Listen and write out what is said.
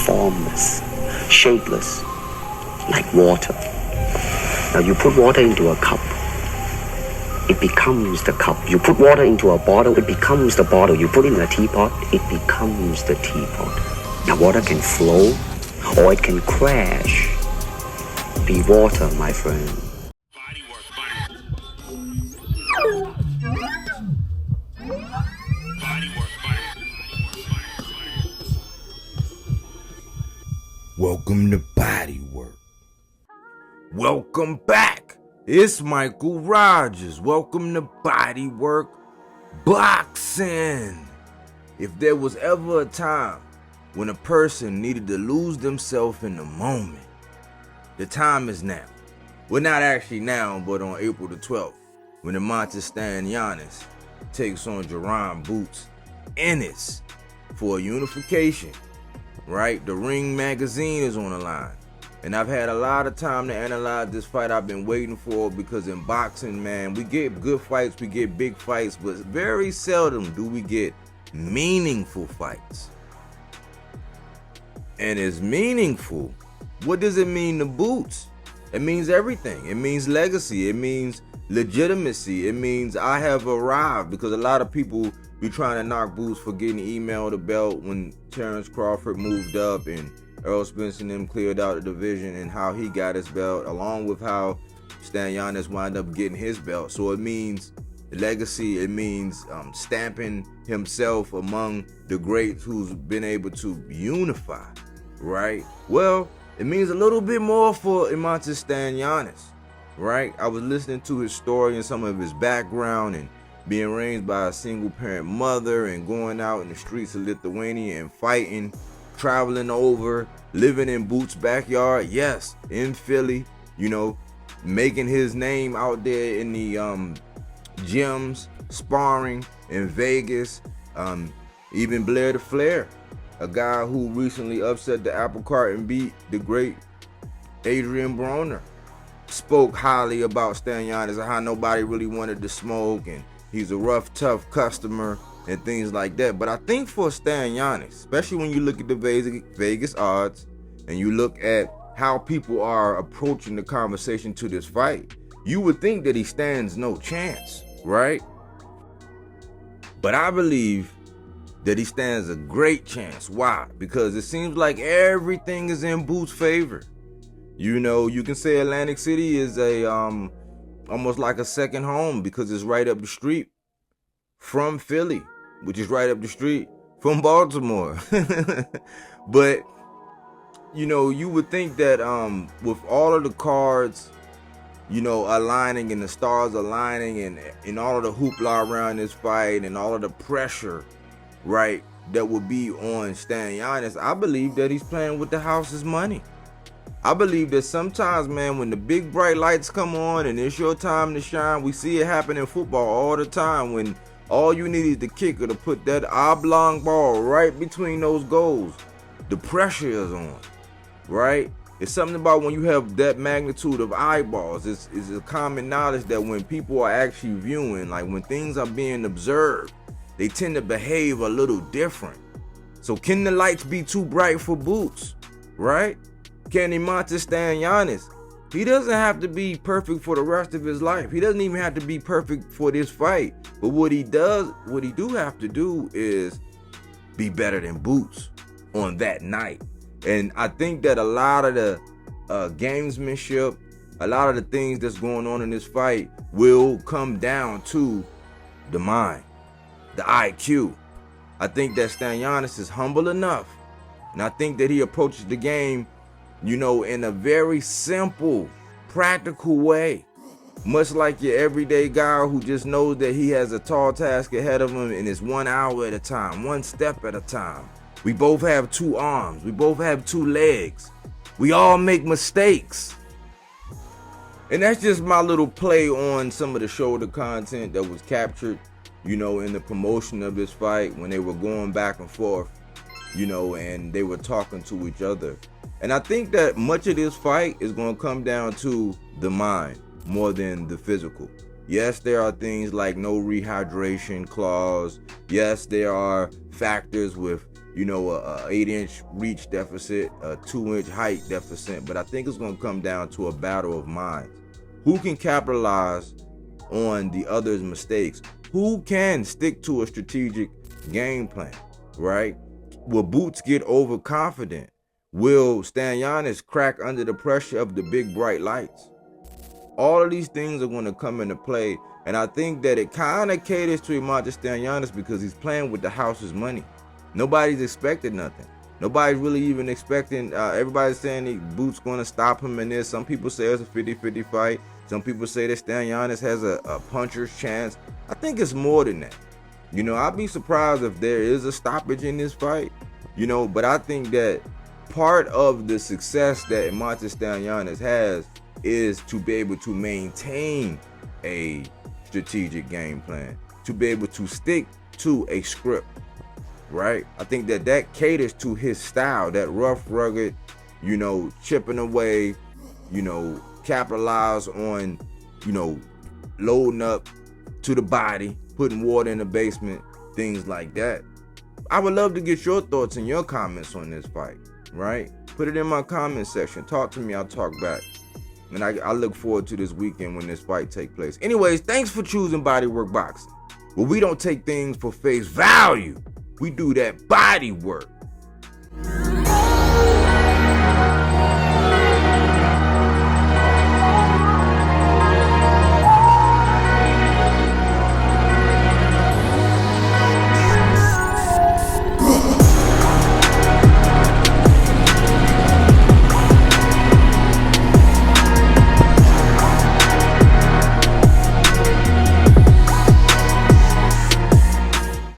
formless, shapeless, like water. Now you put water into a cup, it becomes the cup. You put water into a bottle, it becomes the bottle. You put it in a teapot, it becomes the teapot. Now water can flow or it can crash. Be water, my friend. Welcome to Bodywork. Welcome back. It's Michael Rogers. Welcome to Bodywork Boxing. If there was ever a time when a person needed to lose themselves in the moment, the time is now. Well, not actually now, but on April the 12th, when Eimantas Stanionis takes on Jaron Boots Ennis for a unification. Right? The Ring magazine is on the line. And I've had a lot of time to analyze this fight I've been waiting for, because in boxing, man, we get good fights, we get big fights, but very seldom do we get meaningful fights. And it's meaningful. What does it mean to Boots? It means everything. It means legacy. It means legitimacy. It means I have arrived, because a lot of people be trying to knock Boots for getting emailed the belt when Terrence Crawford moved up and Earl Spence and them cleared out the division, and how he got his belt, along with how Stanionis wound up getting his belt. So it means legacy. It means stamping himself among the greats who's been able to unify, right? Well, it means a little bit more for Eimantas Stanionis, right? I was listening to his story and some of his background, and being raised by a single parent mother and going out in the streets of Lithuania and fighting, traveling over, living in Boots' backyard, yes, in Philly, you know, making his name out there in the gyms, sparring in Vegas, even Blair the Flair, a guy who recently upset the apple cart and beat the great Adrian Broner, spoke highly about Stanionis and how nobody really wanted to smoke, and he's a rough, tough customer and things like that. But I think for Stanionis, especially when you look at the Vegas odds and you look at how people are approaching the conversation to this fight, you would think that he stands no chance, right? But I believe that he stands a great chance. Why? Because it seems like everything is in Boots' favor. You know, you can say Atlantic City is a almost like a second home, because it's right up the street from Philly, which is right up the street from Baltimore. But, you know, you would think that with all of the cards, you know, aligning and the stars aligning and all of the hoopla around this fight and all of the pressure, right, that would be on Stanionis, I believe that he's playing with the house's money. I believe that sometimes, man, when the big bright lights come on and it's your time to shine, we see it happen in football all the time, when all you need is the kicker to put that oblong ball right between those goals. The pressure is on, right? It's something about when you have that magnitude of eyeballs. It's a common knowledge that when people are actually viewing, like when things are being observed, they tend to behave a little different. So can the lights be too bright for Boots, right? Can Eimantas Stanionis, he doesn't have to be perfect for the rest of his life. He doesn't even have to be perfect for this fight. But what he do have to do is be better than Boots on that night. And I think that a lot of the gamesmanship, a lot of the things that's going on in this fight will come down to the mind, the IQ. I think that Stanionis is humble enough, and I think that he approaches the game, you know, in a very simple, practical way. Much like your everyday guy who just knows that he has a tall task ahead of him, and it's 1 hour at a time, one step at a time. We both have 2 arms. We both have 2 legs. We all make mistakes. And that's just my little play on some of the shoulder content that was captured, you know, in the promotion of this fight when they were going back and forth, you know, and they were talking to each other. And I think that much of this fight is going to come down to the mind more than the physical. Yes, there are things like no rehydration clause. Yes, there are factors with a 8-inch reach deficit, a 2-inch height deficit, but I think it's going to come down to a battle of minds. Who can capitalize on the other's mistakes? Who can stick to a strategic game plan, right? Will Boots get overconfident? Will Stanionis crack under the pressure of the big bright lights? All of these things are going to come into play, and I think that it kind of caters to Eimantas Stanionis because he's playing with the house's money. Nobody's expecting nothing. Nobody's really even expecting, everybody's saying Boots going to stop him in this. Some people say it's a 50-50 fight. Some people say that Stanionis has a puncher's chance. I think it's more than that. I'd be surprised if there is a stoppage in this fight, but I think that part of the success that Eimantas Stanionis has is to be able to maintain a strategic game plan, to be able to stick to a script, right? I think that caters to his style, that rough, rugged, chipping away, capitalize on, loading up to the body, putting water in the basement, things like that. I would love to get your thoughts and your comments on this fight, right? Put it in my comment section. Talk to me, I'll talk back. And I look forward to this weekend when this fight takes place. Anyways, thanks for choosing Bodywork Boxing. Well, we don't take things for face value. We do that body work.